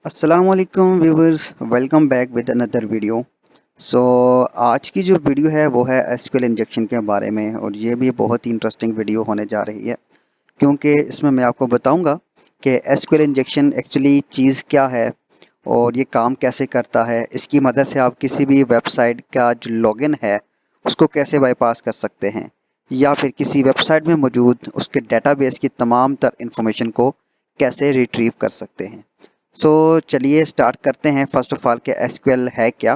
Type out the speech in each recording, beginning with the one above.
अस्सलाम वालेकुम viewers, welcome back with another video. So आज की जो वीडियो है वो है एसक्यूएल इंजेक्शन के बारे में, और ये भी बहुत ही इंटरेस्टिंग वीडियो होने जा रही है क्योंकि इसमें मैं आपको बताऊंगा कि एसक्यूएल इंजेक्शन एक्चुअली चीज़ क्या है और ये काम कैसे करता है। इसकी मदद से आप किसी भी वेबसाइट का जो लॉगिन है उसको कैसे बाईपास कर सकते हैं, या फिर किसी वेबसाइट में मौजूद उसके डेटाबेस की तमाम तर इंफॉर्मेशन को कैसे रिट्रीव कर सकते हैं। सो चलिए स्टार्ट करते हैं। फर्स्ट ऑफ ऑल कि एसक्यूएल है क्या।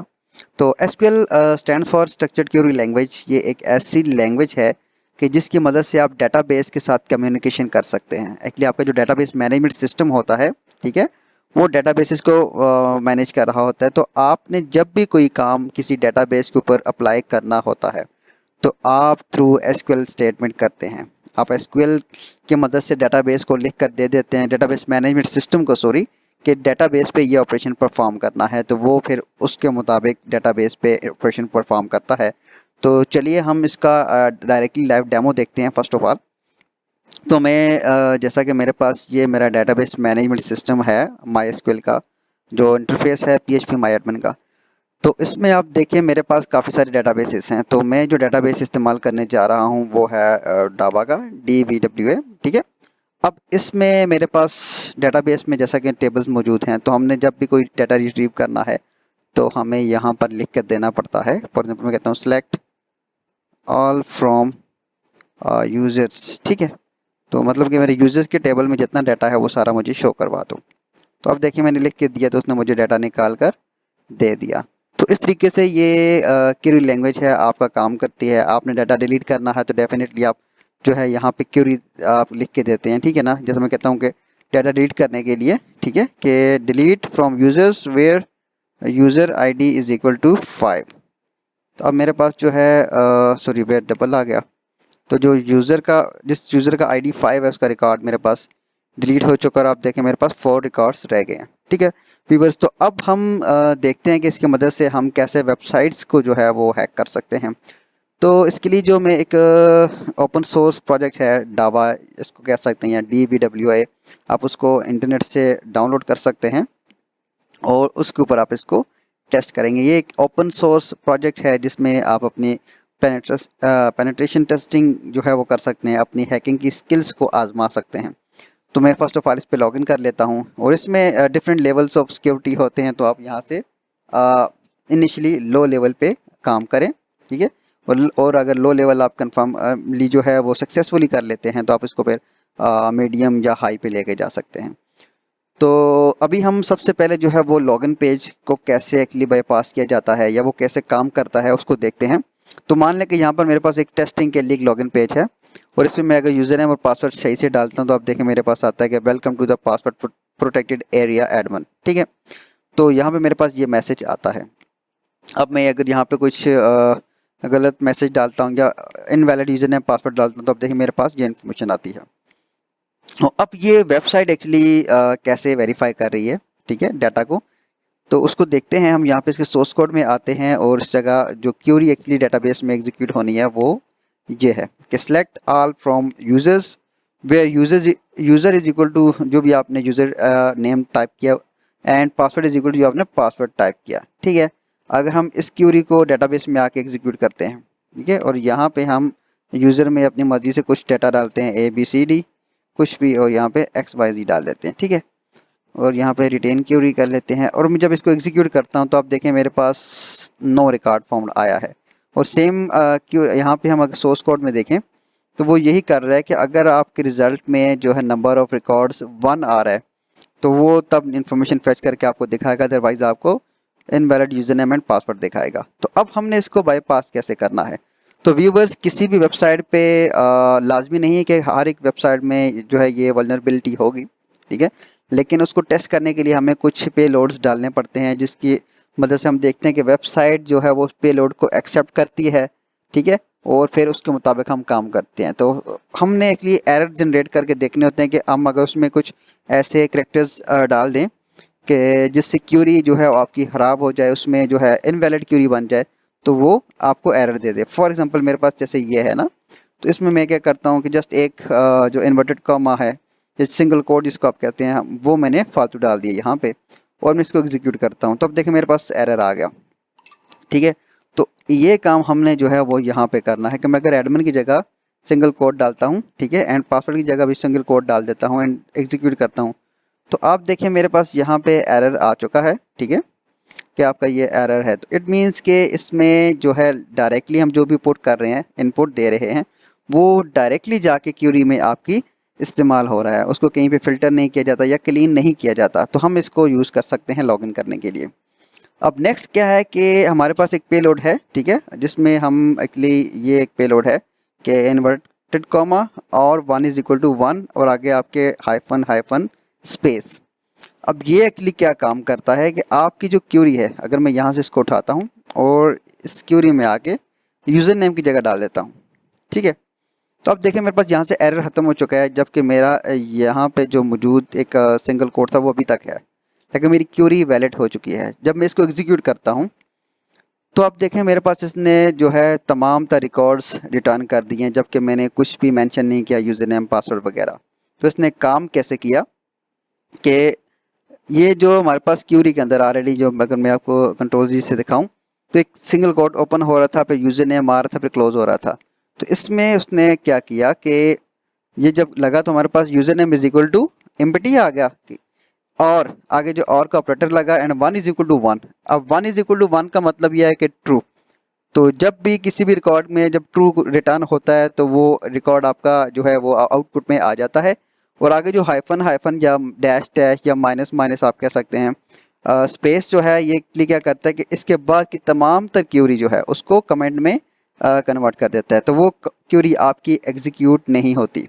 तो SQL stand for structured query language. ये एक ऐसी लैंग्वेज है कि जिसकी मदद से आप डेटाबेस के साथ कम्युनिकेशन कर सकते हैं। एक्चुअली आपका जो डेटाबेस मैनेजमेंट सिस्टम होता है, ठीक है, वो डेटाबेसेस को मैनेज कर रहा होता है। तो आपने जब भी कोई काम किसी डेटाबेस के ऊपर अप्लाई करना होता है तो आप थ्रू एसक्यूएल स्टेटमेंट करते हैं। आप एसक्यूएल की मदद से डेटाबेस को लिख कर दे देते हैं, डेटाबेस मैनेजमेंट सिस्टम को, सॉरी, कि डेटाबेस पे ये ऑपरेशन परफॉर्म करना है, तो वो फिर उसके मुताबिक डेटाबेस पे ऑपरेशन परफॉर्म करता है। तो चलिए हम इसका डायरेक्टली लाइव डेमो देखते हैं। फर्स्ट ऑफ ऑल तो मैं जैसा कि मेरे पास ये मेरा डेटाबेस मैनेजमेंट सिस्टम है माईएसक्यूएल का, जो इंटरफेस है पीएचपी माई एडमिन का। तो इसमें आप देखिए मेरे पास काफ़ी सारे डेटाबेसेस हैं। तो मैं जो डेटाबेस इस्तेमाल करने जा रहा हूँ वो है डावा का DBWA, ठीक है। अब इसमें मेरे पास डेटाबेस में जैसा कि टेबल्स मौजूद हैं, तो हमने जब भी कोई डाटा रिट्रीव करना है तो हमें यहाँ पर लिख कर देना पड़ता है। फॉर एग्जाम्पल मैं कहता हूँ सेलेक्ट ऑल फ्रॉम यूज़र्स, ठीक है। तो मतलब कि मेरे यूज़र्स के टेबल में जितना डाटा है वो सारा मुझे शो करवा दो। तो अब देखिए मैंने लिख के दिया तो उसने मुझे डाटा निकाल कर दे दिया। तो इस तरीके से ये क्वेरी लैंग्वेज है, आपका काम करती है। आपने डाटा डिलीट करना है तो डेफिनेटली आप जो है यहाँ पे क्वेरी आप लिख के देते हैं, ठीक है ना। जैसे मैं कहता हूँ कि डाटा डिलीट करने के लिए, ठीक है, कि delete from users where user ID is equal to 5। तो अब मेरे पास जो है सॉरी वेयर डबल आ गया। तो जो जिस यूज़र का आईडी 5 है उसका रिकॉर्ड मेरे पास डिलीट हो चुका, और आप देखें मेरे पास 4 रिकॉर्ड्स रह गए हैं, ठीक है व्यूअर्स। तो अब हम देखते हैं कि इसकी मदद से हम कैसे वेबसाइट्स को जो है वो हैक कर सकते हैं। तो इसके लिए जो मैं एक ओपन सोर्स प्रोजेक्ट है डावा, इसको कह सकते हैं, या DBWA, आप उसको इंटरनेट से डाउनलोड कर सकते हैं और उसके ऊपर आप इसको टेस्ट करेंगे। ये एक ओपन सोर्स प्रोजेक्ट है जिसमें आप अपनी पेनिट्रेशन टेस्टिंग जो है वो कर सकते हैं, अपनी हैकिंग की स्किल्स को आजमा सकते हैं। तो मैं फ़र्स्ट ऑफ ऑल इस पर लॉगिन कर लेता हूँ, और इसमें डिफरेंट लेवल्स ऑफ सिक्योरिटी होते हैं। तो आप यहाँ से इनिशियली लो लेवल पे काम करें, ठीक है। और अगर लो लेवल आप कन्फर्मली जो है वो सक्सेसफुली कर लेते हैं तो आप इसको फिर मीडियम या हाई पे लेके जा सकते हैं। तो अभी हम सबसे पहले जो है वो लॉगिन पेज को कैसे एक्चुअली बाईपास किया जाता है या वो कैसे काम करता है उसको देखते हैं। तो मान लें कि यहाँ पर मेरे पास एक टेस्टिंग के लिए लॉगिन पेज है, और इसमें मैं अगर यूज़र नेम और पासवर्ड सही से डालता हूँ तो आप देखें मेरे पास आता है कि welcome to the password protected area admin, ठीक है। तो यहाँ पे मेरे पास ये मैसेज आता है। अब मैं अगर यहाँ पे कुछ गलत मैसेज डालता हूँ या इनवैलिड यूज़र नेम पासवर्ड डालता हूँ तो अब देखिए मेरे पास ये इन्फॉर्मेशन आती है। अब ये वेबसाइट एक्चुअली कैसे वेरीफाई कर रही है, ठीक है, डाटा को, तो उसको देखते हैं हम। यहाँ पे इसके सोर्स कोड में आते हैं, और इस जगह जो क्यूरी एक्चुअली डेटाबेस में एग्जीक्यूट होनी है वो ये है कि select all from users where user is equal to जो भी आपने यूज़र नेम टाइप किया, and password is equal to जो आपने पासवर्ड टाइप किया, ठीक है। अगर हम इस क्यूरी को डेटाबेस में आके एग्जीक्यूट करते हैं, ठीक है, और यहाँ पे हम यूज़र में अपनी मर्ज़ी से कुछ डाटा डालते हैं, ABCD कुछ भी, और यहाँ पे XYZ डाल देते हैं, ठीक है, और यहाँ पे रिटेन क्यूरी कर लेते हैं। और मैं जब इसको एग्जीक्यूट करता हूँ तो आप देखें मेरे पास नो रिकॉर्ड फाउंड आया है। और सेम क्यों यहाँ पे हम अगर सोर्स कोड में देखें तो वो यही कर रहा है कि अगर आपके रिज़ल्ट में जो है नंबर ऑफ़ रिकॉर्ड्स 1 आ रहा है तो वो तब इन्फॉर्मेशन फेच करके आपको दिखाएगा, अदरवाइज़ आपको invalid user name and password दिखाएगा। तो अब हमने इसको बाईपास कैसे करना है। तो व्यूवर्स, किसी भी वेबसाइट पे लाजमी नहीं है कि हर एक वेबसाइट में जो है ये वल्नरेबिलिटी होगी, ठीक है, लेकिन उसको टेस्ट करने के लिए हमें कुछ पेलोड्स डालने पड़ते हैं, जिसकी मदद से हम देखते हैं कि वेबसाइट जो है वो उस पेलोड को एक्सेप्ट करती है, ठीक है, और फिर उसके मुताबिक हम काम करते हैं। तो हमने एक्चुअली एरर जनरेट करके देखने होते हैं कि हम अगर उसमें कुछ ऐसे करेक्टर्स डाल दें कि जिससे क्यूरी जो है वो आपकी ख़राब हो जाए, उसमें जो है इनवैलिड क्यूरी बन जाए, तो वो आपको error they they. For example मेरे पास जैसे ये है ना, तो इसमें मैं क्या करता हूँ कि जस्ट एक जो इन्वर्टेड कॉमा है, सिंगल कोड जिसको आप कहते हैं, वो मैंने फालतू डाल दिया यहाँ पे, और मैं इसको एग्जीक्यूट करता हूँ तो अब देखिए मेरे पास एरर आ गया। ठीक है, तो ये काम हमने जो है वो यहाँ पे करना है कि मैं अगर एडमिन की जगह सिंगल कोड डालता हूँ, ठीक है, एंड पासवर्ड की जगह भी सिंगल कोड डाल देता हूँ एंड एग्जीक्यूट करता हूँ, तो आप देखिए मेरे पास यहाँ पे एरर आ चुका है। ठीक है, कि आपका ये एरर है, तो इट मीन्स के इसमें जो है डायरेक्टली हम जो भी पुट कर रहे हैं, इनपुट दे रहे हैं, वो डायरेक्टली जाके क्यूरी में आपकी इस्तेमाल हो रहा है, उसको कहीं पे फ़िल्टर नहीं किया जाता या क्लीन नहीं किया जाता। तो हम इसको यूज़ कर सकते हैं लॉगिन करने के लिए। अब नेक्स्ट क्या है कि हमारे पास एक पेलोड है, ठीक है, जिसमें हम एक्चुअली ये एक पेलोड है कि इन्वर्टेड कॉमा और 1 इज़ इक्वल टू 1 और आगे आपके हाइफन हाइफन स्पेस। अब ये एक्चुअली क्या काम करता है कि आपकी जो क्यूरी है, अगर मैं यहाँ से इसको उठाता हूँ और इस क्यूरी में आके यूज़र नेम की जगह डाल देता हूँ, ठीक है, तो अब देखिए मेरे पास यहाँ से एरर ख़त्म हो चुका है, जबकि मेरा यहाँ पे जो मौजूद एक सिंगल कोड था वो अभी तक है, लेकिन मेरी क्यूरी वैलिड हो चुकी है। जब मैं इसको एग्जीक्यूट करता हूँ तो अब देखें मेरे पास इसने जो है तमाम रिकॉर्ड्स रिटर्न कर दिए हैं, जबकि मैंने कुछ भी मेंशन नहीं किया यूज़र नेम पासवर्ड वगैरह। तो इसने काम कैसे किया कि ये जो हमारे पास क्यूरी के अंदर ऑलरेडी जो, अगर मैं आपको कंट्रोल जी से दिखाऊं तो एक सिंगल कोड ओपन हो रहा था, फिर यूज़र नेम आ रहा था, फिर क्लोज हो रहा था। तो इसमें उसने क्या किया कि ये जब लगा तो हमारे पास user name is equal to empty आ गया और आगे जो और का ऑपरेटर लगा एंड 1 इज इक्वल टू 1। अब 1 इज इक्वल टू 1 का मतलब यह है कि ट्रू। तो जब भी किसी भी रिकॉर्ड में जब ट्रू रिटर्न होता है तो वो रिकॉर्ड आपका जो है वो आउटपुट में आ जाता है, और आगे जो हाइफन हाइफन या डैश डैश या माइनस माइनस आप कह सकते हैं स्पेस जो है, ये क्या करता है कि इसके बाद की तमाम तर क्यूरी जो है उसको कमेंट में कन्वर्ट कर देता है, तो वो क्यूरी आपकी एग्जीक्यूट नहीं होती।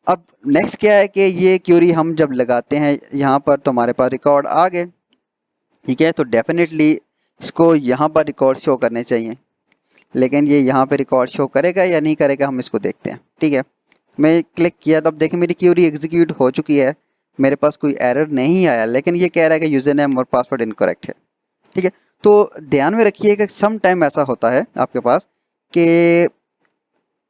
अब नेक्स्ट क्या है कि ये क्यूरी हम जब लगाते हैं यहाँ पर तो हमारे पास रिकॉर्ड आ गए, ठीक है, तो डेफिनेटली इसको यहाँ पर रिकॉर्ड शो करने चाहिए, लेकिन ये यहाँ पे रिकॉर्ड शो करेगा या नहीं करेगा हम इसको देखते हैं। ठीक है, मैं क्लिक किया तो अब देखिए मेरी क्यूरी एग्जीक्यूट हो चुकी है, मेरे पास कोई एरर नहीं आया, लेकिन ये कह रहा है कि यूज़र नेम और पासवर्ड इनकरेक्ट है। ठीक है, तो ध्यान में रखिए कि सम टाइम ऐसा होता है आपके पास कि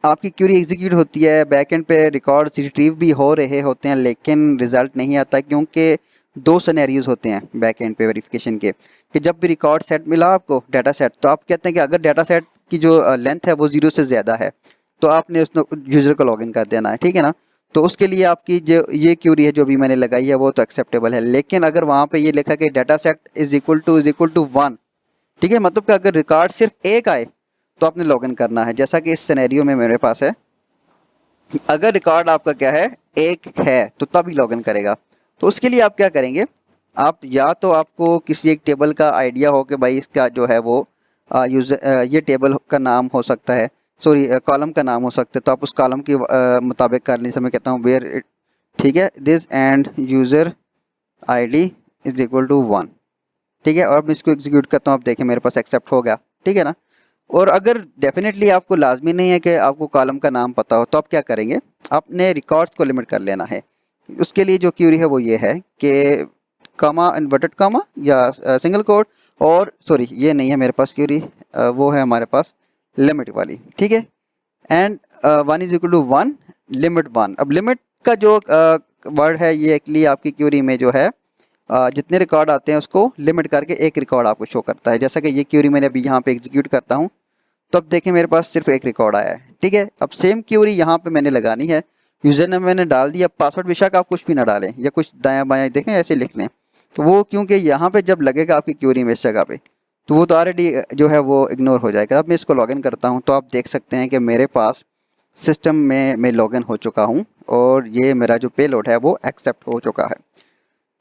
आपकी क्यूरी एग्जीक्यूट होती है, बैक एंड पे रिकॉर्ड्स रिट्रीव भी हो रहे होते हैं, लेकिन रिजल्ट नहीं आता, क्योंकि दो सिनेरियोज होते हैं बैक एंड पे वेरिफिकेशन के कि जब भी रिकॉर्ड सेट मिला आपको डाटा सेट, तो आप कहते हैं कि अगर डाटा सेट की जो लेंथ है वो 0 से ज़्यादा है तो आपने उस यूज़र को लॉगिन कर देना है। ठीक है ना, तो उसके लिए आपकी जो ये क्यूरी है जो भी मैंने लगाई है वो तो एक्सेप्टेबल है, लेकिन अगर वहाँ पे ये लिखा कि data set is equal to 1, ठीक है, मतलब कि अगर रिकॉर्ड सिर्फ एक आए तो आपने लॉगिन करना है, जैसा कि इस सिनेरियो में मेरे पास है। अगर रिकॉर्ड आपका क्या है एक है तो तभी लॉगिन करेगा। तो उसके लिए आप क्या करेंगे, आप या तो आपको किसी एक टेबल का आइडिया हो कि भाई इसका जो है वो ये टेबल का नाम हो सकता है, सॉरी कॉलम का नाम हो सकता है, तो आप उस कॉलम के मुताबिक करने से मैं कहता हूँ वेयर इट, ठीक है, this and user ID is equal to 1। ठीक है, और अब इसको एग्जीक्यूट करता हूँ, आप देखें मेरे पास एक्सेप्ट हो गया। ठीक है ना, और अगर डेफिनेटली आपको लाजमी नहीं है कि आपको कॉलम का नाम पता हो तो आप क्या करेंगे, आपने रिकॉर्ड्स को लिमिट कर लेना है। उसके लिए जो क्यूरी है वो ये है कि कामा इन्वर्टेड कामा या सिंगल कोड, और सॉरी ये नहीं है मेरे पास क्यूरी, वो है हमारे पास लिमिट वाली। ठीक है, and 1 is equal to 1 limit 1। अब लिमिट का जो वर्ड है ये एक्चुअली आपकी क्यूरी में जो है जितने रिकॉर्ड आते हैं उसको लिमिट करके एक रिकॉर्ड आपको शो करता है। जैसा कि ये क्यूरी मैंने अभी यहाँ पे एग्जीक्यूट करता हूँ तो अब देखें मेरे पास सिर्फ एक रिकॉर्ड आया है। ठीक है, अब सेम क्यूरी यहाँ पे मैंने लगानी है, यूज़र नेम मैंने डाल दिया, पासवर्ड बेशक आप कुछ भी ना डालें या कुछ दायां बायां देखें ऐसे लिख लें, तो वो क्योंकि यहाँ पे जब लगेगा आपकी क्यूरी में इस जगह पे तो वो तो ऑलरेडी जो है वो इग्नोर हो जाएगा। अब मैं इसको लॉगिन करता हूँ तो आप देख सकते हैं कि मेरे पास सिस्टम में मैं लॉगिन हो चुका हूँ और ये मेरा जो पेलोड है वो एक्सेप्ट हो चुका है।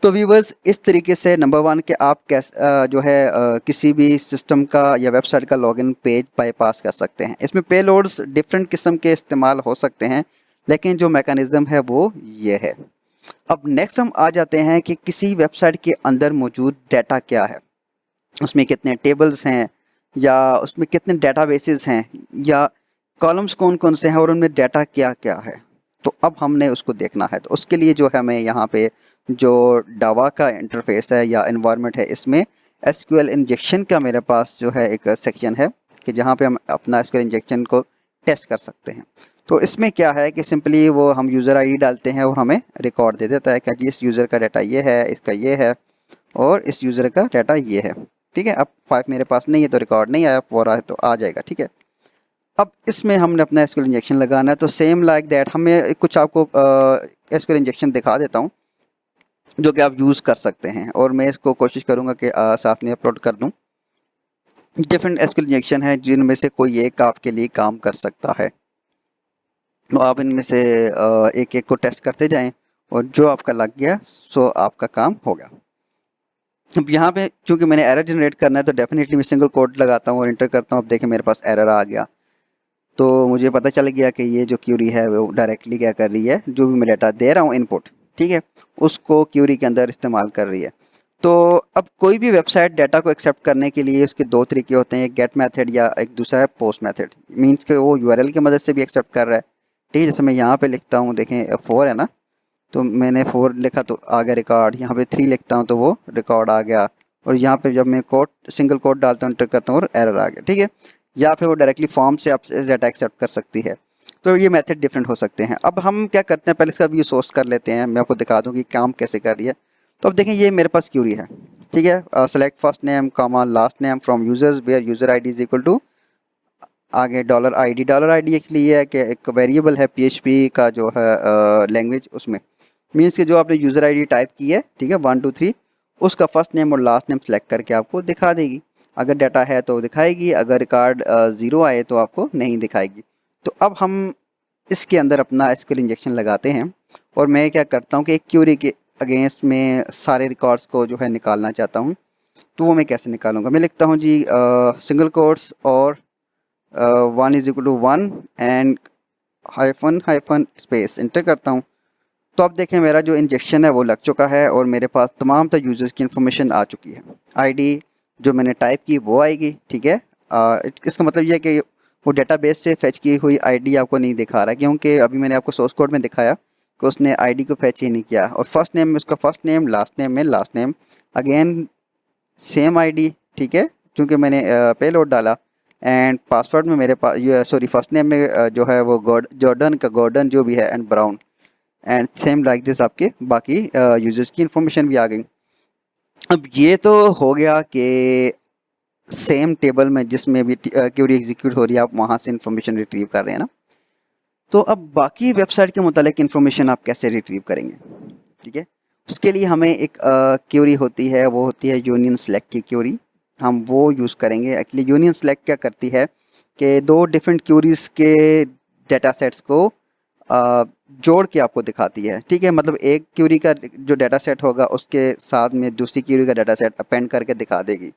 तो व्यूवर्स इस तरीके से नंबर 1 कि आप कैसे जो है किसी भी सिस्टम का या वेबसाइट का लॉगिन पेज बाईपास कर सकते हैं। इसमें पेलोड्स डिफरेंट किस्म के इस्तेमाल हो सकते हैं, लेकिन जो मैकेनिज़्म है वो ये है। अब नेक्स्ट हम आ जाते हैं कि किसी वेबसाइट के अंदर मौजूद डाटा क्या है, उसमें कितने टेबल्स हैं या उसमें कितने डेटाबेसेस हैं या कॉलम्स कौन कौन से हैं और उनमें डाटा क्या क्या है। तो अब हमने उसको देखना है, तो उसके लिए जो है मैं यहाँ पे जो डावा का इंटरफेस है या इन्वायरमेंट है इसमें एसक्यूएल इंजेक्शन का मेरे पास जो है एक सेक्शन है कि जहाँ पे हम अपना एसक्यूएल इंजेक्शन को टेस्ट कर सकते हैं। तो इसमें क्या है कि सिंपली वो हम यूज़र आईडी डालते हैं और हमें रिकॉर्ड दे देता है कि जी इस यूज़र का डाटा ये है, इसका ये है, और इस यूज़र का डाटा ये है, ठीक है। अब 5 मेरे पास नहीं है तो रिकॉर्ड नहीं आया, 4 आया तो आ जाएगा, ठीक है। अब इसमें हमने अपना एसक्यूएल इंजेक्शन लगाना है, तो सेम लाइक दैट हमें कुछ आपको एसक्यूएल इंजेक्शन दिखा देता हूँ जो कि आप यूज़ कर सकते हैं, और मैं इसको कोशिश करूँगा कि साथ में अपलोड कर दूँ। डिफरेंट एसक्यूएल इंजेक्शन है जिनमें से कोई एक आपके लिए काम कर सकता है, तो आप इनमें से एक एक को टेस्ट करते जाएं, और जो आपका लग गया सो आपका काम हो गया। अब यहाँ पे चूँकि मैंने एरर जनरेट करना है तो डेफिनेटली मैं सिंगल कोड लगाता हूँ और इंटर करता हूँ। अब देखें मेरे पास एरर आ गया, तो मुझे पता चल गया कि ये जो क्यूरी है वो डायरेक्टली क्या कर रही है, जो भी मैं डाटा दे रहा हूँ इनपुट, ठीक है, उसको क्यूरी के अंदर इस्तेमाल कर रही है। तो अब कोई भी वेबसाइट डाटा को एक्सेप्ट करने के लिए उसके दो तरीके होते हैं, एक गेट मेथड या एक दूसरा है पोस्ट मेथड। मीन्स कि वो यूआरएल की मदद से भी एक्सेप्ट कर रहा है, ठीक है। जैसे मैं यहाँ पे लिखता हूँ, देखें 4 है ना, तो मैंने 4 लिखा तो आ गया रिकॉर्ड। यहाँ पे 3 लिखता हूँ तो वो रिकॉर्ड आ गया, और यहाँ पे जब मैं कोड सिंगल कोड डालता हूँ, इंटर करता हूँ और एरर आ गया, ठीक है। या फिर वो डायरेक्टली फॉर्म से आप डाटा एक्सेप्ट कर सकती है। तो ये मेथड डिफरेंट हो सकते हैं। अब हम क्या करते हैं, पहले इसका व्यू सोर्स कर लेते हैं, मैं आपको दिखा दूँ कि काम कैसे कर रही है। तो अब देखें ये मेरे पास क्यूरी है, ठीक है। Select first name comma last name from users where user I D is equal to आगे $ID। $ID एक्चुअली ये है कि एक वेरिएबल है PHP का जो है लैंग्वेज, उसमें मीन्स कि जो आपने यूज़र आईडी टाइप की है, ठीक है, 1 2 3, उसका फर्स्ट नेम और लास्ट नेम सेलेक्ट करके आपको दिखा देगी। अगर डाटा है तो दिखाएगी, अगर रिकॉर्ड 0 आए तो आपको नहीं दिखाएगी। तो अब हम इसके अंदर अपना एसक्यूएल इंजेक्शन लगाते हैं, और मैं क्या करता हूँ कि एक क्यूरी के अगेंस्ट में सारे रिकॉर्ड्स को जो है निकालना चाहता हूँ। तो वो मैं कैसे निकालूंगा, मैं लिखता हूँ जी सिंगल कोट्स और 1 is equal to 1 and hyphen space, enter करता हूँ। तो अब देखें मेरा जो इंजेक्शन है वो लग चुका है, और मेरे पास तमाम तो यूज़र्स की इन्फॉर्मेशन आ चुकी है। आईडी जो मैंने टाइप की वो आएगी, ठीक है। इसका मतलब ये है कि वो डेटाबेस से फेच की हुई आईडी आपको नहीं दिखा रहा है, क्योंकि अभी मैंने आपको सोर्स कोड में दिखाया कि उसने आईडी को फेच ही नहीं किया। और फर्स्ट नेम में उसका फर्स्ट नेम, लास्ट नेम में last name, again same ID, ठीक है, क्योंकि मैंने पेलोड डाला। एंड पासवर्ड में मेरे पास सॉरी फर्स्ट नेम में जो है वो गॉर्डन जो भी है, and brown, and same like this आपके बाकी यूजर्स की इंफॉर्मेशन भी आ गई। अब ये तो हो गया कि सेम टेबल में जिसमें भी क्यूरी एग्जीक्यूट हो रही है आप वहाँ से इंफॉर्मेशन रिट्रीव कर रहे हैं ना। तो अब बाकी वेबसाइट के मुतालिक इंफॉर्मेशन आप कैसे रिट्रीव करेंगे, ठीक है। उसके लिए हमें एक क्यूरी होती है, वो होती है यूनियन सेलेक्ट की क्यूरी, हम वो यूज़ करेंगे। एक्चुअली यूनियन सेलेक्ट क्या करती है कि दो डिफरेंट क्यूरीज़ के डाटा सेट्स को जोड़ के आपको दिखाती है, ठीक है। मतलब एक क्यूरी का जो डाटा सेट होगा उसके साथ में दूसरी क्यूरी का डाटा सेट अपेंड करके दिखा देगी।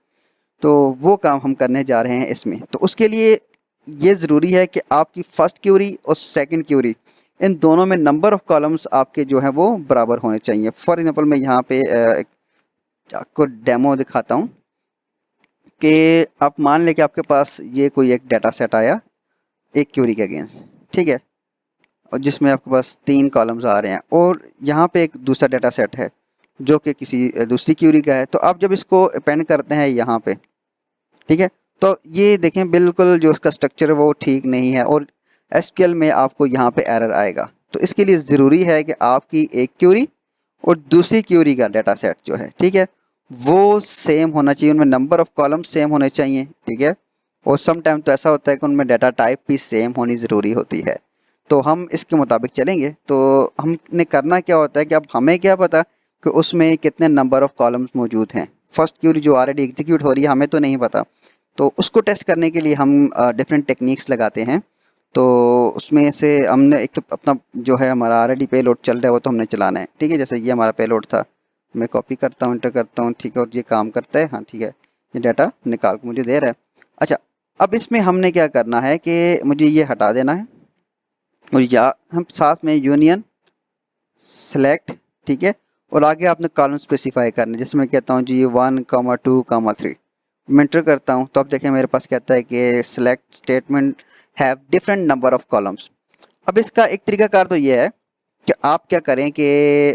तो वो काम हम करने जा रहे हैं इसमें। तो उसके लिए ये ज़रूरी है कि आपकी फ़र्स्ट क्यूरी और सेकंड क्यूरी, इन दोनों में नंबर ऑफ़ कॉलम्स आपके जो है वो बराबर होने चाहिए। फॉर एग्ज़ाम्पल मैं यहाँ पे आपको डेमो दिखाता हूँ कि आप मान लें कि आपके पास ये कोई एक डाटा सेट आया एक क्यूरी के अगेंस्ट, ठीक है, और जिसमें आपके पास 3 कॉलम्स आ रहे हैं, और यहाँ पे एक दूसरा डाटा सेट है जो कि किसी दूसरी क्यूरी का है। तो आप जब इसको अपेंड करते हैं यहाँ पे, ठीक है, तो ये देखें बिल्कुल जो उसका स्ट्रक्चर है वो ठीक नहीं है, और एसक्यूएल में आपको यहाँ पे एरर आएगा। तो इसके लिए ज़रूरी है कि आपकी एक क्यूरी और दूसरी क्यूरी का डाटा सेट जो है, ठीक है, वो सेम होना चाहिए, उनमें नंबर ऑफ़ कॉलम सेम होने चाहिए, ठीक है। और सम टाइम तो ऐसा होता है कि उनमें डाटा टाइप भी सेम होनी ज़रूरी होती है। तो हम इसके मुताबिक चलेंगे। तो हमने करना क्या होता है कि अब हमें क्या पता कि उसमें कितने नंबर ऑफ़ कॉलम्स मौजूद हैं। फर्स्ट क्यूरी जो ऑलरेडी एग्जीक्यूट हो रही है हमें तो नहीं पता, तो उसको टेस्ट करने के लिए हम डिफरेंट टेक्निक्स लगाते हैं। तो उसमें से हमने एक तो अपना जो है हमारा ऑलरेडी पेलोड चल रहा है वो तो हमने चलाना है, ठीक है। जैसे ये हमारा पेलोड था, मैं कॉपी करता हूँ, इंटर करता हूँ, ठीक है, और ये काम करता है, हाँ ठीक है, ये डाटा निकाल के मुझे दे रहा है। अच्छा, अब इसमें हमने क्या करना है कि मुझे ये हटा देना है, और या हम साथ में यूनियन सेलेक्ट, ठीक है, और आगे आपने कॉलम स्पेसिफाई करना है। जैसे मैं कहता हूँ जी 1, 2, 3, मैं इंटर करता हूँ तो अब देखें मेरे पास कहता है कि select statement have different number of columns. अब इसका एक तरीकाकार तो ये है कि आप क्या करें कि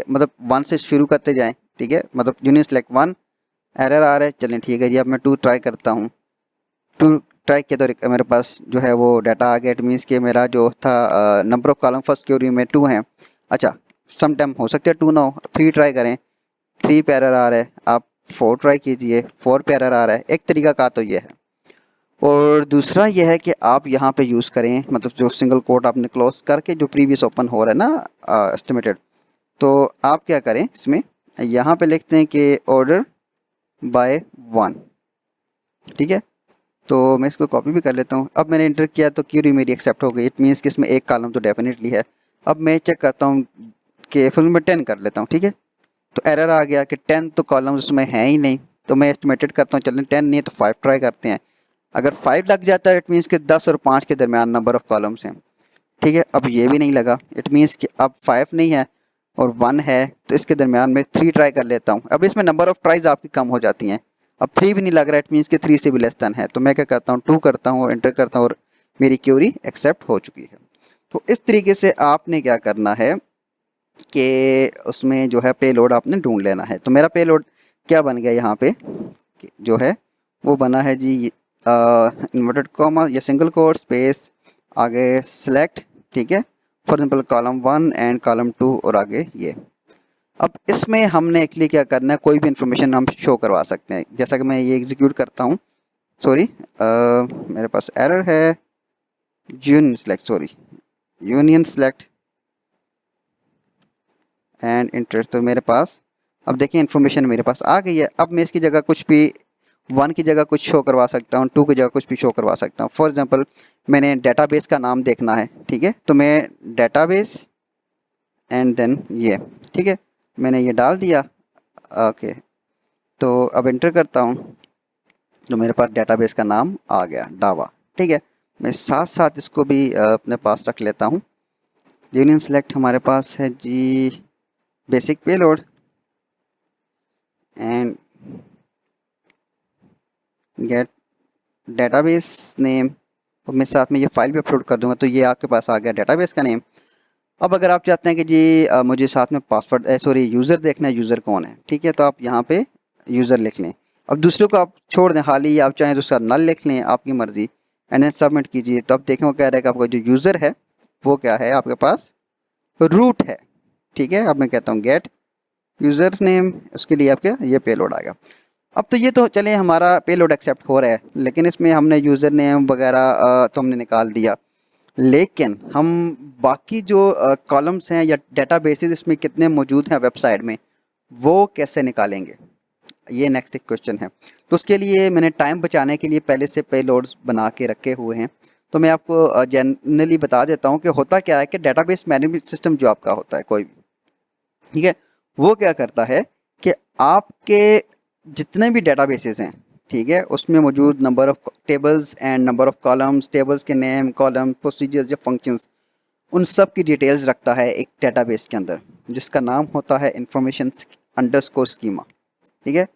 मतलब 1 से शुरू करते जाएं, ठीक है, मतलब यूनियन सेलेक्ट 1, एरर आ रहा है, चलें ठीक है जी, अब मैं 2 ट्राई करता हूँ। 2 ट्राई किया तो मेरे पास जो है वो डाटा आ गया। इट मीन्स कि मेरा जो था number of column first query में 2 हैं। अच्छा, सम टाइम हो सकता है 2 ना हो, 3 ट्राई करें, 3 पे एरर आ रहा है, आप 4 ट्राई कीजिए, 4 पे एरर आ रहा है। एक तरीका का तो ये है। और दूसरा ये है कि आप यहाँ पे यूज़ करें, मतलब जो सिंगल कोट आपने क्लोज करके जो प्रीवियस ओपन हो रहा है ना एस्टिमेटेड, तो आप क्या करें इसमें, यहाँ पे लिखते हैं कि ऑर्डर बाय 1, ठीक है। तो मैं इसको कॉपी भी कर लेता हूँ। अब मैंने इंटर किया तो क्यूरी मेरी एक्सेप्ट हो गई। इट मीन्स कि इसमें एक कॉलम तो डेफिनेटली है। अब मैं चेक करता हूँ कि फिर मैं 10 कर लेता हूँ, ठीक है। तो एरर आ गया कि 10 तो कॉलम उसमें है ही नहीं। तो मैं एस्टिमेटेड करता हूँ, चलें 10 नहीं है तो 5 ट्राई करते हैं। अगर 5 लग जाता है इट मीन्स कि 10 और 5 के दरमियान नंबर ऑफ़ कॉलम्स हैं, ठीक है। अब ये भी नहीं लगा, इट मीन्स कि अब 5 नहीं है और 1 है, तो इसके दरमियान में 3 ट्राई कर लेता हूँ। अब इसमें नंबर ऑफ़ ट्राइज आपकी कम हो जाती हैं। अब 3 भी नहीं लग रहा, इट मीन्स कि 3 से भी लेस देन है। तो मैं क्या करता हूँ, 2 करता हूँ और एंटर करता हूँ और मेरी क्यूरी एक्सेप्ट हो चुकी है। तो इस तरीके से आपने क्या करना है कि उसमें जो है पेलोड आपने ढूंढ लेना है। तो मेरा पेलोड क्या बन गया यहाँ पे जो है वो बना है जी, इन्वर्टेड कॉमा या सिंगल कोट स्पेस, आगे सेलेक्ट, ठीक है, for example column 1 and column 2 और आगे ये। अब इसमें हमने एक्चुअली क्या करना है, कोई भी इंफॉर्मेशन हम शो करवा सकते हैं। जैसा कि मैं ये एग्जीक्यूट करता हूँ, सॉरी मेरे पास एरर है, यूनियन सेलेक्ट एंड इंटर। तो मेरे पास अब देखिए इन्फॉर्मेशन मेरे पास आ गई है। अब मैं इसकी जगह कुछ भी 1 की जगह कुछ शो करवा सकता हूँ, 2 की जगह कुछ भी शो करवा सकता हूँ। फॉर एग्जांपल मैंने डेटाबेस का नाम देखना है, ठीक है, तो मैं डेटाबेस एंड देन ये, ठीक है, मैंने ये डाल दिया। ओके, तो अब इंटर करता हूँ तो मेरे पास डेटाबेस का नाम आ गया, डावा, ठीक है। मैं साथ साथ इसको भी अपने पास रख लेता हूँ। यूनियन सेलेक्ट हमारे पास है जी basic payload and get database name, और मैं साथ में ये फाइल भी अपलोड कर दूंगा। तो ये आपके पास आ गया डेटाबेस का नेम। अब अगर आप चाहते हैं कि जी मुझे साथ में पासवर्ड सॉरी यूज़र देखना है, यूज़र कौन है, ठीक है, तो आप यहाँ पे यूज़र लिख लें। अब दूसरों को आप छोड़ दें खाली, आप चाहें तो उसका नल लिख लें, आपकी मर्ज़ी, एंड देन सबमिट कीजिए। तो अब देखें वो कह रहा है कि आपका जो यूज़र है वो क्या है, आपके पास रूट है, ठीक है। अब मैं कहता हूँ गेट यूज़र नेम, उसके लिए आपके ये पेलोड आएगा। अब तो ये तो चलें हमारा पेलोड एक्सेप्ट हो रहा है, लेकिन इसमें हमने यूज़र नेम वगैरह तो हमने निकाल दिया, लेकिन हम बाकी जो कॉलम्स हैं या डेटाबेसेस इसमें कितने मौजूद हैं वेबसाइट में, वो कैसे निकालेंगे, ये नेक्स्ट एक क्वेश्चन है। तो उसके लिए मैंने टाइम बचाने के लिए पहले से पेलोड्स बना के रखे हुए हैं। तो मैं आपको जनरली बता देता हूँ कि होता क्या है कि डेटाबेस मैनेजमेंट सिस्टम जो आपका होता है कोई भी, ठीक है, वो क्या करता है कि आपके जितने भी डेटाबेसेस हैं, ठीक है, उसमें मौजूद number of tables and number of columns, tables के नेम, कॉलम, प्रोसीजर्स या फंक्शंस, उन सब की डिटेल्स रखता है एक डेटाबेस के अंदर, जिसका नाम होता है इंफॉर्मेशन अंडरस्कोर स्कीमा, ठीक है।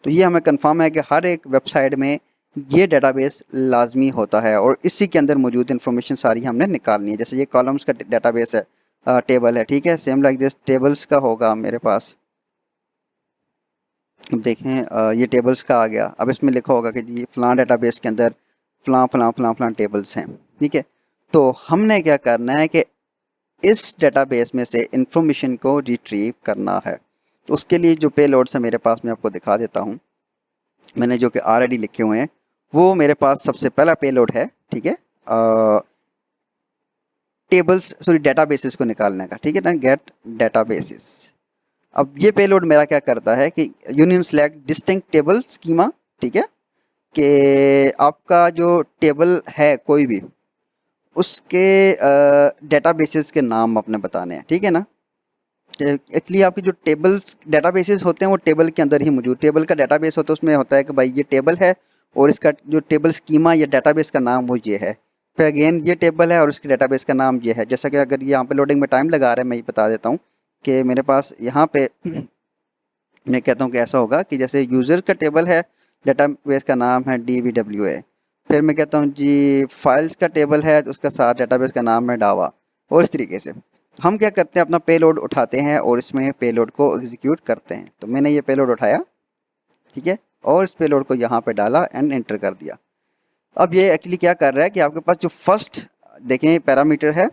तो ये हमें कंफर्म है कि हर एक वेबसाइट में ये डेटाबेस लाजमी होता है और इसी के अंदर मौजूद इन्फॉर्मेशन सारी हमने निकालनी है। जैसे ये कॉलम्स का डेटाबेस है, टेबल है, ठीक है, सेम लाइक दिस टेबल्स का होगा मेरे पास। अब देखें ये टेबल्स का आ गया। अब इसमें लिखा होगा कि जी फ़लाँ डेटाबेस के अंदर फ़लाँ टेबल्स हैं, ठीक है। तो हमने क्या करना है कि इस डेटाबेस में से इंफॉर्मेशन को रिट्रीव करना है। तो उसके लिए जो पेलोड्स है मेरे पास, मैं आपको दिखा देता हूँ, मैंने जो कि ऑलरेडी लिखे हुए हैं। वो मेरे पास सबसे पहला पेलोड है, ठीक है, टेबल्स सॉरी डेटाबेसेस को निकालने का, ठीक है ना, गेट डेटाबेसेस। अब ये पेलोड मेरा क्या करता है कि union select distinct table schema, ठीक है, कि आपका जो टेबल है कोई भी, उसके डेटाबेसेस के नाम अपने बताने हैं, ठीक है ना। एक्चुअली आपके जो टेबल्स डेटाबेसेस होते हैं वो टेबल के अंदर ही मौजूद, टेबल का डेटाबेस होता है, उसमें होता है कि भाई ये टेबल है और इसका जो टेबल स्कीमा या डेटाबेस का नाम वो ये है। फिर अगेन ये टेबल है और उसके डेटाबेस का नाम ये है। जैसा कि अगर यहाँ पे लोडिंग में टाइम लगा रहा है, मैं ये बता देता हूँ कि मेरे पास यहाँ पे मैं कहता हूँ कि ऐसा होगा कि जैसे यूज़र का टेबल है, डेटाबेस का नाम है DBWA। फिर मैं कहता हूँ जी फाइल्स का टेबल है, उसका साथ डेटाबेस का नाम है डावा। और इस तरीके से हम क्या करते हैं, अपना पेलोड उठाते हैं और इसमें पेलोड को एग्जीक्यूट करते हैं। तो मैंने ये पेलोड उठाया, ठीक है, और इस पेलोड को यहाँ पे डाला एंड एंटर कर दिया। अब ये एक्चुअली क्या कर रहा है कि आपके पास जो फर्स्ट देखें पैरामीटर है,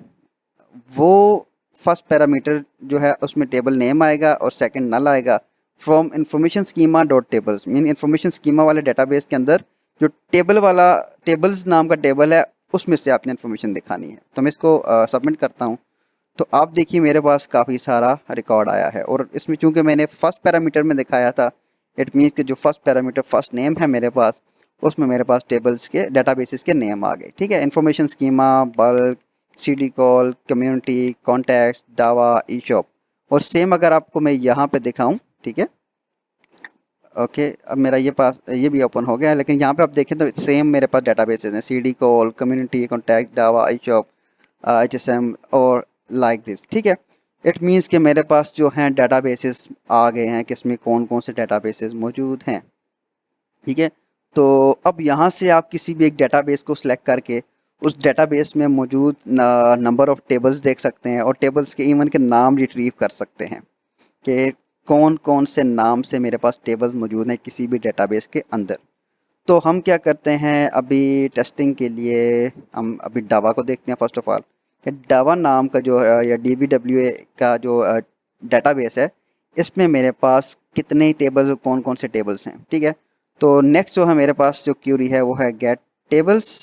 वो फर्स्ट पैरामीटर जो है उसमें टेबल नेम आएगा और सेकंड नल आएगा। From information schema dot tables, mean information schema वाले डेटाबेस के अंदर जो टेबल वाला टेबल्स नाम का टेबल है उसमें से आपने इन्फॉर्मेशन दिखानी है। तो मैं इसको सबमिट करता हूँ। तो आप देखिए मेरे पास काफ़ी सारा रिकॉर्ड आया है, और इसमें चूंकि मैंने फर्स्ट पैरामीटर में दिखाया था, इट मीन्स कि जो फर्स्ट पैरामीटर फर्स्ट नेम है मेरे पास, उसमें मेरे पास टेबल्स के डेटाबेसेस के नेम आ गए। ठीक है, information schema, bulk, CD call, community, contacts, डावा, ई शॉप। और सेम अगर आपको मैं यहाँ पे दिखाऊं, ठीक है, ओके, अब मेरा ये भी ओपन हो गया है, लेकिन यहाँ पे आप देखें तो सेम मेरे पास डेटाबेसेस हैं, सीडी कॉल, कम्युनिटी, कॉन्टैक्ट, डावा, ई शॉप, HSM और लाइक दिस। ठीक है, इट मीन्स कि मेरे पास जो हैं डेटाबेसेस आ गए हैं कि इसमें कौन कौन से डेटाबेसेस मौजूद हैं। ठीक है, तो अब यहाँ से आप किसी भी एक डेटाबेस को सिलेक्ट करके उस डेटाबेस में मौजूद नंबर ऑफ़ टेबल्स देख सकते हैं, और टेबल्स के इवन के नाम रिट्रीव कर सकते हैं कि कौन कौन से नाम से मेरे पास टेबल्स मौजूद हैं किसी भी डेटाबेस के अंदर। तो हम क्या करते हैं, अभी टेस्टिंग के लिए हम अभी डावा को देखते हैं। फर्स्ट ऑफ ऑल कि डावा नाम का जो है या DBWA का जो डेटाबेस है, इसमें मेरे पास कितने टेबल्स, कौन कौन से टेबल्स हैं। ठीक है, तो नेक्स्ट जो है मेरे पास जो क्यूरी है वो है गेट टेबल्स,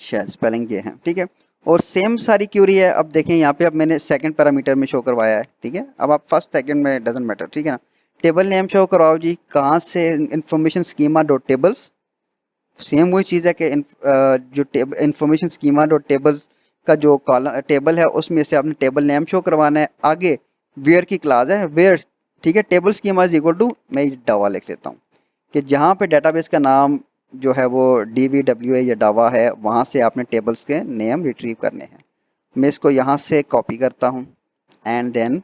शायद स्पेलिंग ये है। ठीक है, और सेम सारी क्यूरी है। अब देखें यहाँ पे, अब मैंने सेकंड पैरामीटर में शो करवाया है। ठीक है, अब आप फर्स्ट सेकंड में डजेंट मैटर। ठीक है ना, टेबल नेम शो करवाओ जी, कहाँ से, information schema dot tables. Same वही चीज़ है कि जो इन्फॉर्मेशन स्कीमा डॉट टेबल्स का जो कॉलम टेबल है उसमें से आपने टेबल नेम शो करवाना है। आगे वेयर की क्लास है, वेयर। ठीक है, table schema is equal to, मैं डावा लिख देता हूँ कि जहाँ पे डेटाबेस का नाम जो है वो DBWA या डावा है, वहाँ से आपने टेबल्स के नेम रिट्रीव करने हैं। मैं इसको यहाँ से कॉपी करता हूँ एंड देन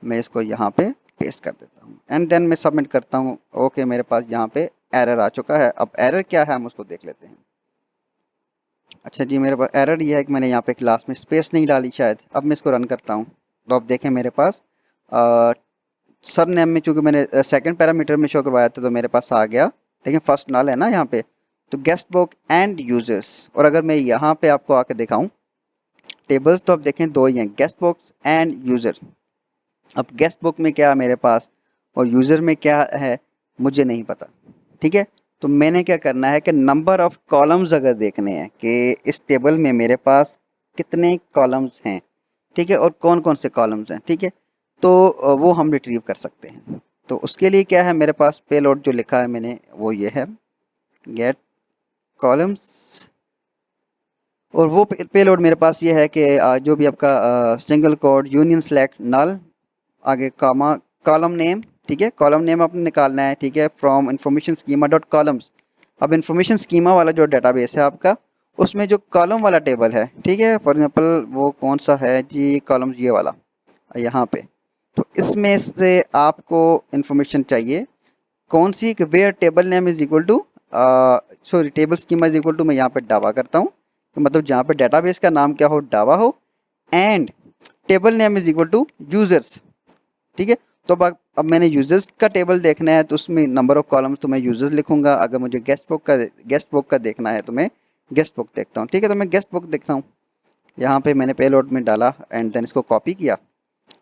मैं इसको यहाँ पे पेस्ट कर देता हूँ एंड देन मैं सबमिट करता हूँ। ओके, मेरे पास यहाँ पे एरर आ चुका है। अब एरर क्या है हम उसको देख लेते हैं। अच्छा जी, मेरे पास एरर ये है कि मैंने यहाँ पे क्लास में स्पेस नहीं डाली शायद। अब मैं इसको रन करता हूँ तो अब देखें मेरे पास सर नेम में चूँकि मैंने सेकंड पैरामीटर में शो करवाया था तो मेरे पास आ गया। देखें फर्स्ट नल है ना यहाँ पे, तो गेस्ट बुक एंड यूजर्स। और अगर मैं यहाँ पे आपको आके दिखाऊँ टेबल्स, तो अब देखें दो ही हैं, गेस्ट बुक्स एंड यूज़र। अब गेस्ट बुक में क्या है मेरे पास और यूज़र में क्या है मुझे नहीं पता। ठीक है, तो मैंने क्या करना है कि नंबर ऑफ़ कॉलम्स अगर देखने हैं कि इस टेबल में मेरे पास कितने कॉलम्स हैं, ठीक है, और कौन कौन से कॉलम्स हैं, ठीक है, तो वो हम रिट्रीव कर सकते हैं। तो उसके लिए क्या है मेरे पास पेलोड जो लिखा है मैंने वो ये है, गेट कॉलम्स। और वो पेलोड मेरे पास ये है कि जो भी आपका सिंगल कोड यूनियन सेलेक्ट नल, आगे कामा, कॉलम नेम। ठीक है, कॉलम नेम आपने निकालना है। ठीक है, from information schema dot columns. अब इन्फॉर्मेशन स्कीमा वाला जो डेटाबेस है आपका, उसमें जो कॉलम वाला टेबल है, ठीक है, फॉर एग्जांपल वो कौन सा है जी, कॉलम्स ये वाला यहाँ पे। तो इसमें से आपको इन्फॉर्मेशन चाहिए कौन सी, कि where table name is equal to, sorry table schema is equal to, मैं यहाँ पे डावा करता हूँ, तो मतलब जहाँ पे डेटाबेस का नाम क्या हो, डावा हो, and table name is equal to users. ठीक है, तो अब मैंने यूजर्स का टेबल देखना है तो उसमें नंबर ऑफ कॉलम्स तो मैं यूजर्स लिखूंगा। अगर मुझे गेस्ट बुक का देखना है तो मैं गेस्ट बुक देखता हूँ। ठीक है, तो मैं गेस्ट बुक देखता हूँ। यहाँ पे मैंने पेलोड में डाला एंड देन इसको कॉपी किया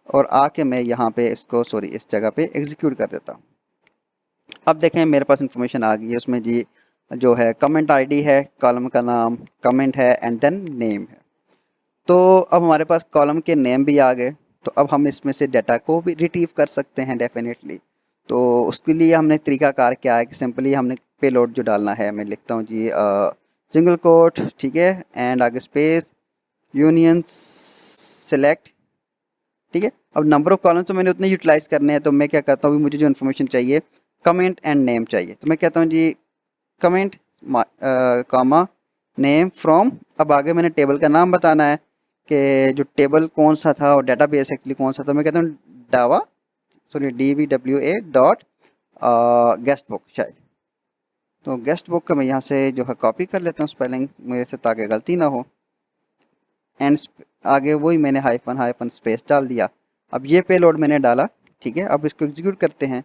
और आके मैं यहाँ पे इसको, सॉरी, इस जगह पे एग्जीक्यूट कर देता हूँ। अब देखें मेरे पास इन्फॉर्मेशन आ गई है। उसमें जी जो है कमेंट आईडी है, कॉलम का नाम, कमेंट है एंड देन नेम है। तो अब हमारे पास कॉलम के नेम भी आ गए, तो अब हम इसमें से डाटा को भी रिट्रीव कर सकते हैं डेफिनेटली। तो उसके लिए हमने तरीकाकार क्या है कि सिंपली हमने पेलोड जो डालना है, मैं लिखता हूँ जी सिंगल कोट, ठीक है, एंड आगे स्पेस, यूनियन सेलेक्ट। ठीक है, अब नंबर ऑफ कॉलम्स तो मैंने उतने यूटिलाइज करने हैं, तो मैं क्या करता हूँ, मुझे जो इन्फॉर्मेशन चाहिए कमेंट एंड नेम चाहिए, तो मैं कहता हूँ जी कमेंट कॉमा नेम फ्रॉम। अब आगे मैंने टेबल का नाम बताना है कि जो टेबल कौन सा था और डेटाबेस एक्चुअली कौन सा था। मैं कहता हूँ डावा, sorry DBWA dot guest book शायद। तो गेस्ट बुक का मैं यहाँ से जो है कॉपी कर लेता हूँ स्पेलिंग मेरे से, ताकि गलती ना हो। एंड आगे वही मैंने हाइफन हाइफन स्पेस डाल दिया। अब ये पेलोड मैंने डाला। ठीक है, अब इसको एग्जीक्यूट करते हैं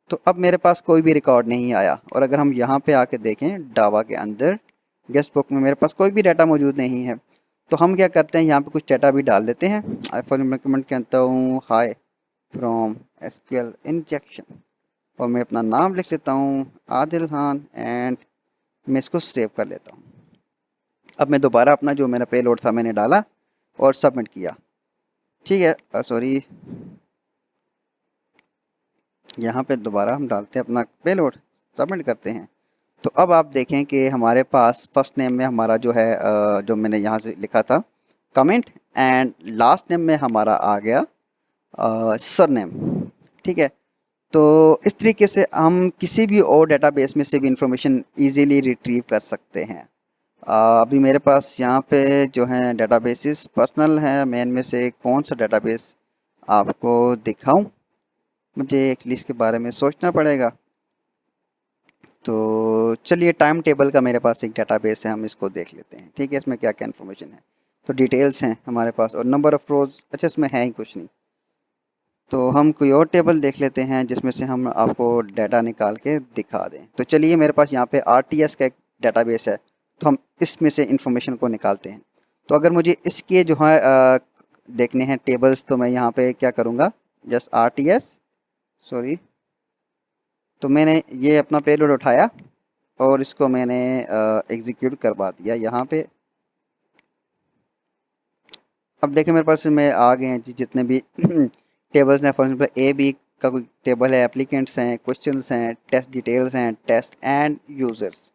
तो अब मेरे पास कोई भी रिकॉर्ड नहीं आया। और अगर हम यहाँ पे आके देखें डावा के अंदर गेस्ट बुक में मेरे पास कोई भी डाटा मौजूद नहीं है। तो हम क्या करते हैं, यहाँ पे कुछ डाटा भी डाल देते हैं। आई फॉर मैं कमेंट कहता हूँ हाय, फ्रॉम एसक्यूएल इंजेक्शन, और मैं अपना नाम लिख लेता हूँ आदिल खान, एंड मैं इसको सेव कर लेता हूँ। अब मैं दोबारा अपना जो मेरा पेलोड था मैंने डाला और सबमिट किया। ठीक है, सॉरी, यहाँ पे दोबारा हम डालते हैं अपना पेलोड, सबमिट करते हैं। तो अब आप देखें कि हमारे पास फर्स्ट नेम में हमारा जो है जो मैंने यहाँ से लिखा था कमेंट, एंड लास्ट नेम में हमारा आ गया सरनेम। ठीक है, तो इस तरीके से हम किसी भी और डेटाबेस में से भी इंफॉर्मेशन इजीली रिट्रीव कर सकते हैं। अभी मेरे पास यहाँ पे जो है डेटाबेसेस पर्सनल है, मैं इनमें से कौन सा डेटाबेस आपको दिखाऊं, मुझे एक्चुअली इसके बारे में सोचना पड़ेगा। तो चलिए, टाइम टेबल का मेरे पास एक डेटाबेस है, हम इसको देख लेते हैं। ठीक है, इसमें क्या क्या इन्फॉर्मेशन है, तो डिटेल्स हैं हमारे पास, और नंबर ऑफ़ रोज़, अच्छा इसमें है ही कुछ नहीं। तो हम कोई और टेबल देख लेते हैं जिसमें से हम आपको डाटा निकाल के दिखा दें। तो चलिए, मेरे पास यहाँ पे आरटीएस का एक डेटाबेस है, तो हम इसमें से इंफॉर्मेशन को निकालते हैं। तो अगर मुझे इसके जो है देखने हैं टेबल्स, तो मैं यहाँ पे क्या करूँगा, जस्ट आरटीएस, सॉरी, तो मैंने ये अपना पेलोड उठाया और इसको मैंने एग्जीक्यूट करवा दिया यहाँ पे। अब देखिए मेरे पास में आ गए हैं जी जितने भी टेबल्स हैं। फॉर एग्जाम्पल ए बी का कोई टेबल है, एप्लीकेंट्स हैं, क्वेश्चंस हैं, टेस्ट डिटेल्स हैं, टेस्ट एंड यूज़र्स।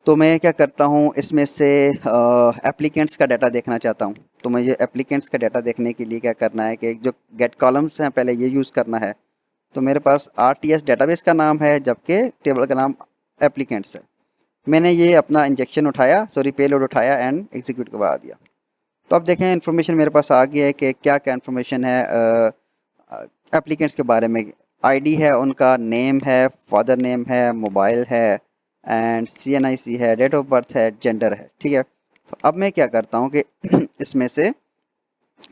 तो मैं क्या करता हूँ, इसमें से एप्लीकेंट्स का डाटा देखना चाहता हूँ। तो मुझे एप्लीकेंट्स का डाटा देखने के लिए क्या करना है कि जो गेट कॉलम्स हैं पहले ये यूज़ करना है। तो मेरे पास आरटीएस डेटाबेस का नाम है, जबकि टेबल का नाम एप्लीकेंट्स है। मैंने ये अपना इंजेक्शन उठाया, सॉरी पेलोड उठाया एंड एग्जीक्यूट करवा दिया। तो अब देखें इन्फॉर्मेशन मेरे पास आ गई है कि क्या क्या इन्फॉर्मेशन है एप्लीकेंट्स के बारे में। आईडी है, उनका नेम है, फादर नेम है, मोबाइल है, एंड सीएनआईसी है, डेट ऑफ बर्थ है, जेंडर है। ठीक है, तो अब मैं क्या करता हूँ कि इसमें से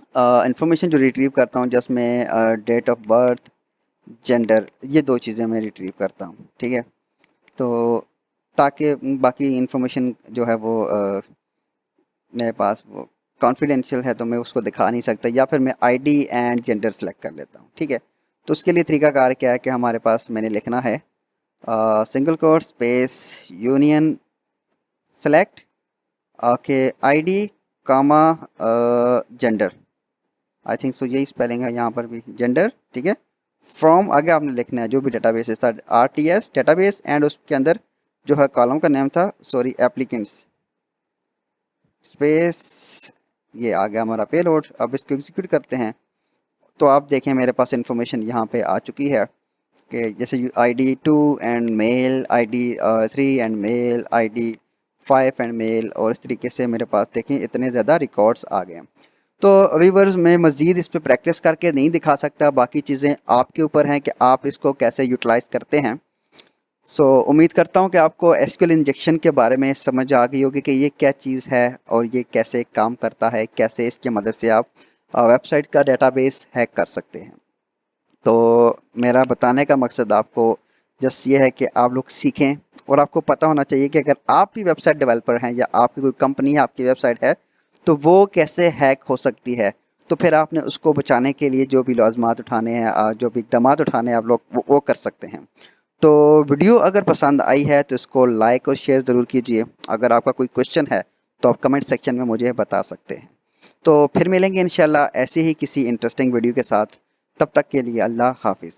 इंफॉर्मेशन जो रिट्रीव करता हूँ, जस्ट मैं डेट ऑफ बर्थ, जेंडर, ये दो चीज़ें मैं रिट्रीव करता हूँ। ठीक है, तो ताकि बाकी इन्फॉर्मेशन जो है वो मेरे पास वो कॉन्फिडेंशियल है, तो मैं उसको दिखा नहीं सकता, या फिर मैं आईडी एंड जेंडर सेलेक्ट कर लेता हूँ। ठीक है, तो उसके लिए तरीकाकार क्या है कि हमारे पास मैंने लिखना है single quote space union select, okay, ID comma gender, I think so यही स्पेलिंग है यहाँ पर भी, जेंडर। ठीक है, फ्रॉम आगे आपने लिखना है जो भी डेटाबेस था, आरटीएस डेटाबेस, एंड उसके अंदर जो है कॉलम का नेम था, सॉरी एप्लीकेंट्स, स्पेस, ये आ गया हमारा पेलोड। अब इसको एग्जीक्यूट करते हैं। तो आप देखें मेरे पास इंफॉर्मेशन यहाँ पे आ चुकी है कि जैसे ID 2 and male, ID 3 and male, ID 5 and male, और इस तरीके से मेरे पास देखें इतने ज़्यादा रिकॉर्ड्स आ गए हैं। तो व्यूअर्स, मैं मज़ीद इस पर प्रैक्टिस करके नहीं दिखा सकता, बाकी चीज़ें आपके ऊपर हैं कि आप इसको कैसे यूटिलाइज़ करते हैं। उम्मीद करता हूँ कि आपको एसक्यूएल इंजेक्शन के बारे में समझ आ गई होगी कि ये क्या चीज़ है और ये कैसे काम करता है, कैसे इसकी मदद से आप वेबसाइट का डेटाबेस हैक कर सकते हैं। तो मेरा बताने का मकसद आपको जस्ट ये है कि आप लोग सीखें, और आपको पता होना चाहिए कि अगर आप भी वेबसाइट डेवलपर हैं या आपकी कोई कंपनी है, आपकी वेबसाइट है, तो वो कैसे हैक हो सकती है। तो फिर आपने उसको बचाने के लिए जो भी लाज़िमात उठाने हैं, जो भी इक़दाम उठाने हैं, आप लोग वो कर सकते हैं। तो वीडियो अगर पसंद आई है तो इसको लाइक और शेयर ज़रूर कीजिए। अगर आपका कोई क्वेश्चन है तो आप कमेंट सेक्शन में मुझे बता सकते हैं। तो फिर मिलेंगे इंशाल्लाह ऐसे ही किसी इंटरेस्टिंग वीडियो के साथ। तब तक के लिए अल्लाह हाफिज़।